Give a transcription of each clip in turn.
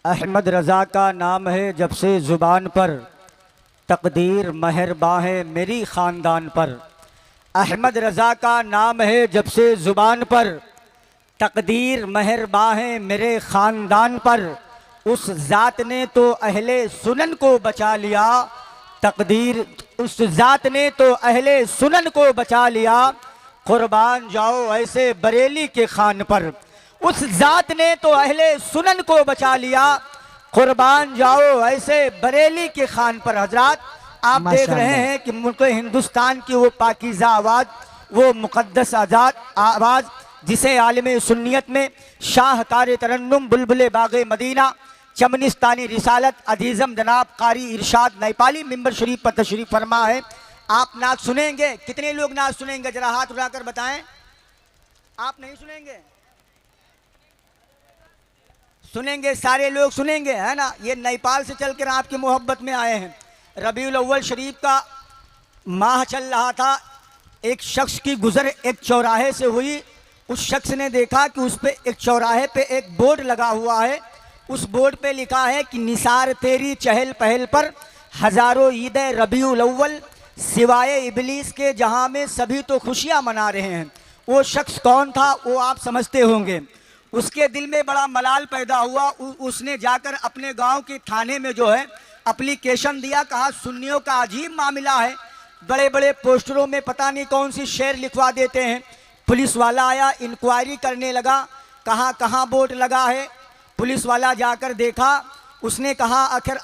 अहमद रज़ा का नाम है जब से ज़ुबान पर, तकदीर मेहरबान है मेरी ख़ानदान पर। अहमद रज़ा का नाम है जब से ज़ुबान पर, तकदीर मेहरबान है मेरे ख़ानदान पर। उस ज़ात ने तो अहले सुनन को बचा लिया, तकदीर उस ज़ात ने तो अहले सुनन को बचा लिया। कुर्बान जाओ ऐसे बरेली के खान पर, उस ज़ात ने तो अहले सुनन को बचा लिया। कुर्बान जाओ ऐसे बरेली के खान पर। हजरात, आप देख रहे हैं कि मुल्क हिंदुस्तान की वो पाकीज़ा आवाज़, वो मुक़द्दस आज़ाद आवाज़ जिसे आलिम सुन्नियत में शाहकार तरन्नुम बुलबुल बाग़े मदीना चमनिस्तानी रिसालत अजीज़म जनाब कारी इरशाद नेपाली मिंबर शरीफ पर तशरीफ़ फरमा है। आप नात सुनेंगे? कितने लोग नात सुनेंगे? जरा हाथ उठाकर बताएं। आप नहीं सुनेंगे? सुनेंगे, सारे लोग सुनेंगे, है ना। ये नेपाल से चलकर आपकी मोहब्बत में आए हैं। रबीउल अव्वल शरीफ का माह चल रहा था। एक शख्स की गुजर एक चौराहे से हुई। उस शख्स ने देखा कि उस पे एक चौराहे पे एक बोर्ड लगा हुआ है। उस बोर्ड पे लिखा है कि निसार तेरी चहल पहल पर हज़ारों ईद रबीउल अव्वल, सिवाय इबलीस के जहां में सभी तो खुशियां मना रहे हैं। वो शख्स कौन था वो आप समझते होंगे। उसके दिल में बड़ा मलाल पैदा हुआ। उसने जाकर अपने गांव के थाने में जो है एप्लीकेशन दिया। कहा सुन्नियों का अजीब मामला है, बड़े बड़े पोस्टरों में पता नहीं कौन सी शेर लिखवा देते हैं। पुलिस वाला आया, इंक्वायरी करने लगा, कहाँ कहाँ बोर्ड लगा है। पुलिस वाला जाकर देखा, उसने कहा आखिर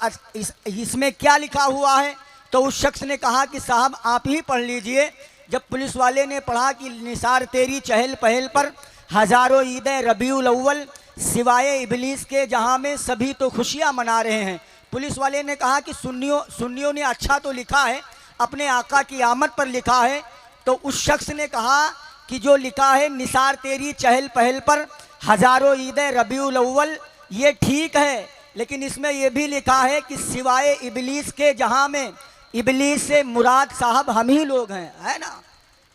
इसमें क्या लिखा हुआ है। तो उस शख्स ने कहा कि साहब आप ही पढ़ लीजिए। जब पुलिस वाले ने पढ़ा कि निसार तेरी चहल पहल पर हज़ारों ईद रबीउल अव्वल, सिवाय इबलीस के जहां में सभी तो खुशियां मना रहे हैं। पुलिस वाले ने कहा कि सुन्नियों ने अच्छा तो लिखा है, अपने आका की आमद पर लिखा है। तो उस शख्स ने कहा कि जो लिखा है निसार तेरी चहल पहल पर हज़ारों ईद रबीउल अव्वल, ये ठीक है, लेकिन इसमें यह भी लिखा है कि सिवाय इबलीस के जहां में, इबलीस से मुराद साहब हम ही लोग हैं, है ना।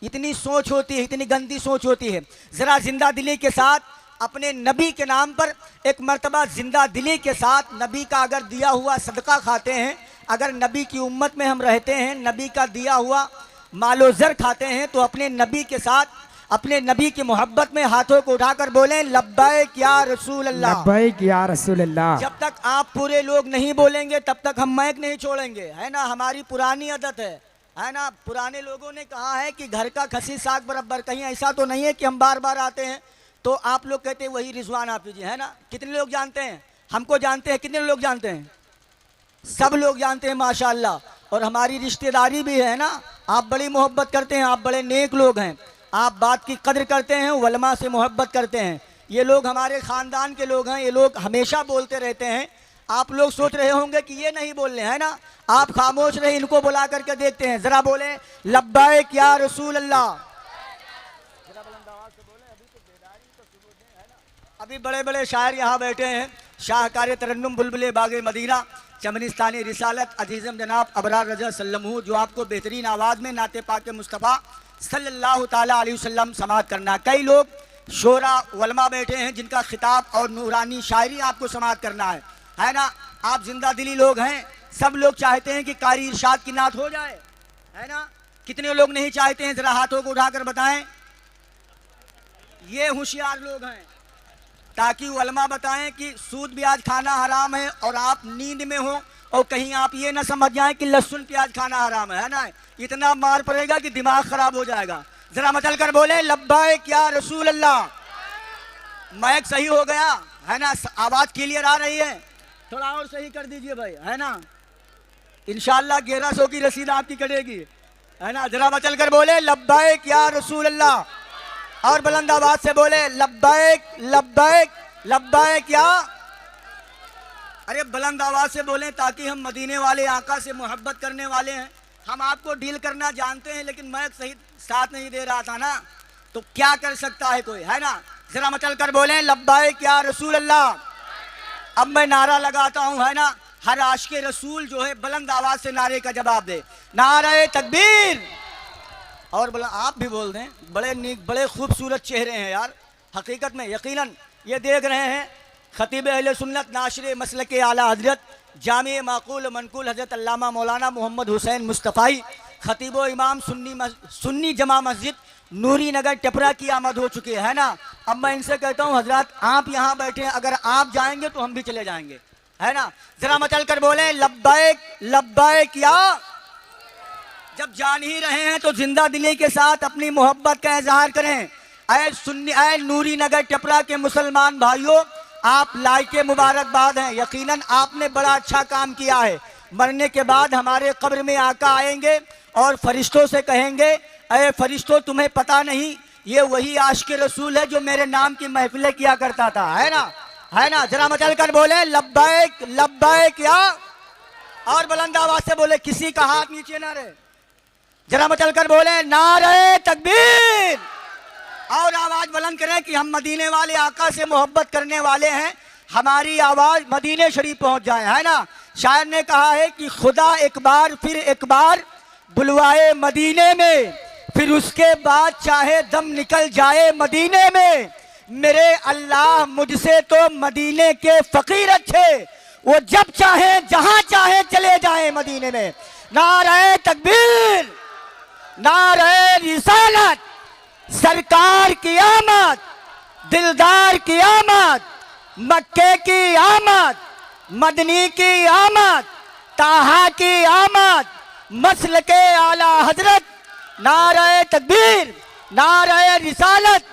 इतनी सोच होती है, इतनी गंदी सोच होती है। ज़रा जिंदा दिली के साथ अपने नबी के नाम पर एक मर्तबा जिंदा दिली के साथ नबी का अगर दिया हुआ सदका खाते हैं, अगर नबी की उम्मत में हम रहते हैं, नबी का दिया हुआ मालो ज़र खाते हैं, तो अपने नबी के साथ, अपने नबी की मोहब्बत में हाथों को उठाकर बोलें लब्बैक या रसूल अल्लाह, लब्बैक या रसूल अल्लाह। जब तक आप पूरे लोग नहीं बोलेंगे तब तक हम मैक नहीं छोड़ेंगे, है ना। हमारी पुरानी आदत है ना। पुराने लोगों ने कहा है कि घर का खसी साग बराबर। कहीं ऐसा तो नहीं है कि हम बार बार आते हैं तो आप लोग कहते हैं वही रिजवान हाफिज़ जी, है ना। कितने लोग जानते हैं? हमको जानते हैं। कितने लोग जानते हैं? सब लोग जानते हैं माशाअल्लाह। और हमारी रिश्तेदारी भी है ना। आप बड़ी मोहब्बत करते हैं, आप बड़े नेक लोग हैं, आप बात की कदर करते हैं, वलमा से मोहब्बत करते हैं। ये लोग हमारे ख़ानदान के लोग हैं, ये लोग हमेशा बोलते रहते हैं। आप लोग सोच रहे होंगे कि ये नहीं बोल रहे हैं ना, आप खामोश रहे, इनको बुला करके देखते हैं। ज़रा बोले लब्बैक या रसूल अल्लाह। अभी बड़े बड़े शायर यहाँ बैठे हैं। शाहकार तरन्नुम बुलबुल बाग़े मदीना चमनिस्तानी रिसालत अजीज़म जनाब अबरार रज़ा सल्लमहू, जो आपको बेहतरीन आवाज़ में नाते पाक मुस्तफ़ा सल्लल्लाहु ताला अलैहि वसल्लम समात करना। कई लोग शोरा वलमा बैठे हैं जिनका खिताब और नूरानी शायरी आपको समात करना है ना। आप जिंदा दिली लोग हैं, सब लोग चाहते हैं कि कारी इरशाद की नात हो जाए, है ना। कितने लोग नहीं चाहते हैं? जरा हाथों को उठाकर बताएं। ये होशियार लोग हैं, ताकि वलमा बताएं कि सूद ब्याज खाना हराम है और आप नींद में हो और कहीं आप ये ना समझ जाएं कि लहसुन प्याज खाना हराम है ना। इतना मार पड़ेगा कि दिमाग खराब हो जाएगा। जरा मचल कर बोले लब्बैक या रसूल अल्लाह। माइक सही हो गया है ना, आवाज क्लियर आ रही है? थोड़ा और सही कर दीजिए भाई, है ना। इंशाअल्लाह 1100 की रसीद आपकी कटेगी, है ना। जरा मचल कर बोले लब्बैक या रसूल अल्लाह, और बुलंद आवाज से बोले लब्बैक लब्बैक लब्बैक या। अरे बुलंद आवाज से बोलें ताकि हम मदीने वाले आका से मोहब्बत करने वाले हैं। हम आपको डील करना जानते हैं, लेकिन मैं सही साथ नहीं दे रहा था ना, तो क्या कर सकता है कोई, है ना। जरा मचल कर बोलें लब्बैक या रसूल अल्लाह। अब मैं नारा लगाता हूँ, है ना। हर आशिक़े रसूल जो है बुलंद आवाज से नारे का जवाब दे, नारे तकबीर। और बोला आप भी बोल दें। बड़े खूबसूरत चेहरे हैं यार, हकीकत में। यकीनन ये देख रहे हैं खतीब अहले सुन्नत नाशिर मसलक आला हजरत जामे माकूल मनकूल हजरत अल्लामा मौलाना मोहम्मद हुसैन मुस्तफ़ाई खतीब इमाम सुन्नी जमा मस्जिद नूरी नगर टिपरा की आमद हो चुकी है ना। अब मैं इनसे कहता हूँ हजरत आप यहाँ बैठे हैं, अगर आप जाएंगे तो हम भी चले जाएंगे, है ना। जरा मचल कर बोले लब्बैक लब्बैक या। जब जान ही रहे हैं तो जिंदा दिली के साथ अपनी मोहब्बत का इजहार करें। ऐ नूरी नगर टिपरा के मुसलमान भाइयों, आप लायके मुबारकबाद हैं। यकीनन आपने बड़ा अच्छा काम किया है। मरने के बाद हमारे कब्र में आका आएंगे और फरिश्तों से कहेंगे, अरे फरिश्तों तुम्हें पता नहीं ये वही आशिक रसूल है जो मेरे नाम की महफिलें किया करता था, है ना, है ना। जरा मचल कर बोले लब्बैक लब्बैक या। और बुलंद आवाज से बोले, किसी का हाथ नीचे ना रहे। जरा मचल कर बोले नारे तकबीर। और आवाज बुलंद करें कि हम मदीने वाले आका से मोहब्बत करने वाले हैं, हमारी आवाज मदीने शरीफ पहुंच जाए, है ना। शायर ने कहा है कि खुदा एक बार फिर एक बार बुलवाए मदीने में, फिर उसके बाद चाहे दम निकल जाए मदीने में। मेरे अल्लाह मुझसे तो मदीने के फकीर अच्छे, वो जब चाहे जहां चाहे चले जाए मदीने में। नारे तकबीर, नारे रिसालत, सरकार की आमद, दिलदार की आमद, मक्के की आमद, मदनी की आमद, ताहा की आमद, मसल के आला हजरत। नारे तकबीर, नारे रिसालत।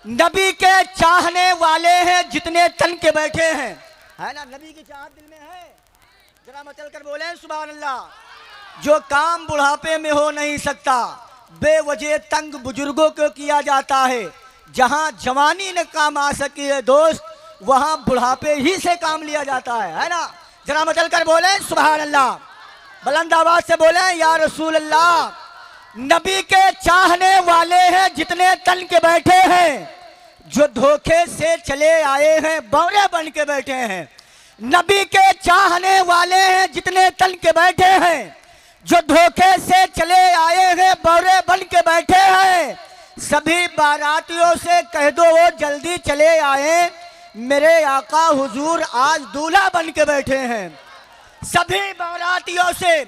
नबी के चाहने वाले हैं जितने तन के बैठे हैं, है ना। नबी की चाहत दिल में है। जरा मचल कर बोले सुभान अल्लाह। जो काम बुढ़ापे में हो नहीं सकता, बेवजह तंग बुजुर्गों को किया जाता है। जहां जवानी ने काम आ सकी है दोस्त, वहां बुढ़ापे ही से काम लिया जाता है ना। जरा मचल कर बोले सुभान अल्लाह। बुलंद आवाज से बोले या रसूल अल्लाह। नबी के चाहने वाले हैं जितने तन के बैठे हैं, जो धोखे से चले आए हैं बौरे बन के बैठे हैं। नबी के चाहने वाले हैं जितने तन के बैठे हैं, जो धोखे से चले आए हैं बौरे बन के बैठे हैं। सभी बारातियों से कह दो वो जल्दी चले आए, मेरे आका हुजूर आज दूल्हा बन के बैठे हैं। सभी बारातियों से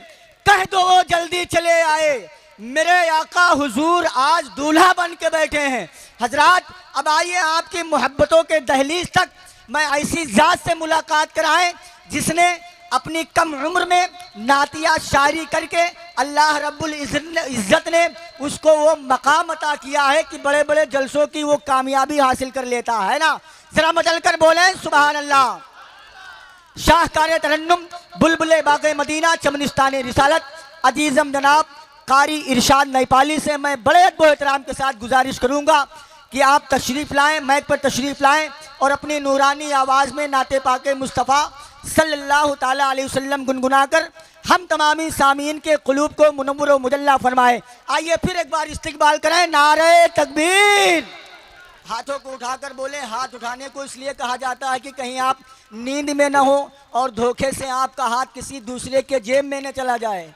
कह दो वो जल्दी चले आए, मेरे आका हुजूर आज दूल्हा बन के बैठे हैं। हजरात अब आइए आपकी मोहब्बतों के दहलीज तक मैं ऐसी जात से मुलाकात कराएं जिसने अपनी कम उम्र में नातिया शायरी करके अल्लाह रब्बुल इज़्ज़त ने उसको वो मकाम अता किया है कि बड़े बड़े जलसों की वो कामयाबी हासिल कर लेता है ना। जरा मचल कर बोले सुभान अल्लाह। शाहकार तरन्नुम बुलबुले बाग़े मदीना चमनिस्तान रिसालत अजीज़म जनाब कारी इरशाद नेपाली से मैं बड़े अदब एहतराम के साथ गुजारिश करूँगा कि आप तशरीफ़ लाएँ, माइक पर तशरीफ़ लाएँ और अपनी नूरानी आवाज़ में नाते पाके मुस्तफ़ा सल्लल्लाहु ताला अलैहि वसल्लम गुनगुनाकर हम तमामी सामीन के क़ुलूब को मुनव्वर व मुजल्ला फरमाए। आइए फिर एक बार इस्तिक़बाल करें। नारे तकबीर। हाथों को उठाकर बोले। हाथ उठाने को इसलिए कहा जाता है कि कहीं आप नींद में न हो और धोखे से आपका हाथ किसी दूसरे के जेब में न चला जाए,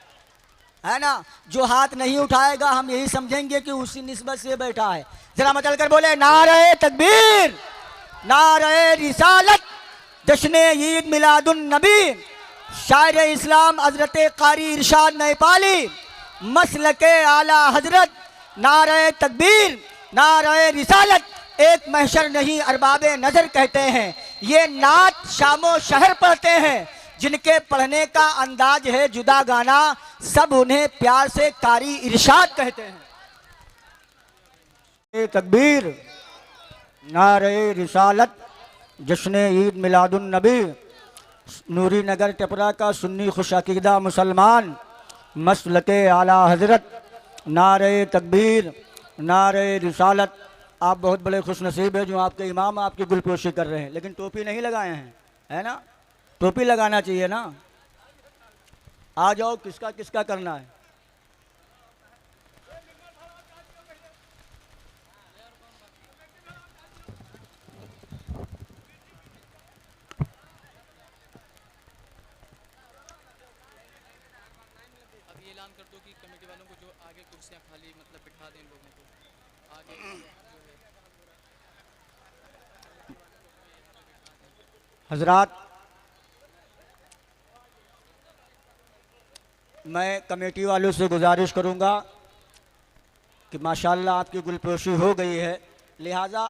है ना। जो हाथ नहीं उठाएगा हम यही समझेंगे कि उसी निस्बत से बैठा है। जरा मचल कर बोले नारे तकबीर, नारे रिसालत, जश्न ईद मिलादुन नबी। शायर इस्लाम हजरत कारी इरशाद नेपाली मसलके आला हजरत। नारे तकबीर, नारे रिसालत। एक महशर नहीं अरबाबे नजर कहते हैं, ये नात शामो शहर पढ़ते हैं, जिनके पढ़ने का अंदाज है जुदा गाना, सब उन्हें प्यार से कारी इरशाद कहते हैं। तकबीर, नारे रिसालत, जश्न ईद मिलादुन नबी। नूरी नगर टिपरा का सुन्नी खुशअकीदा मुसलमान मसलके आला हजरत। नारे तकबीर, नारे रिसालत। आप बहुत बड़े खुश नसीब है जो आपके इमाम आपकी गुलपोशी कर रहे हैं, लेकिन टोपी नहीं लगाए हैं, है ना। टोपी लगाना चाहिए ना। आ जाओ, किसका किसका करना है। अब ये ऐलान कर दो कि कमेटी वालों को जो आगे कुर्सियां खाली मतलब बिठा दें लोगों को आगे जो है। हजरात, मैं कमेटी वालों से गुजारिश करूंगा कि माशाल्लाह आपकी गुलपोशी हो गई है, लिहाजा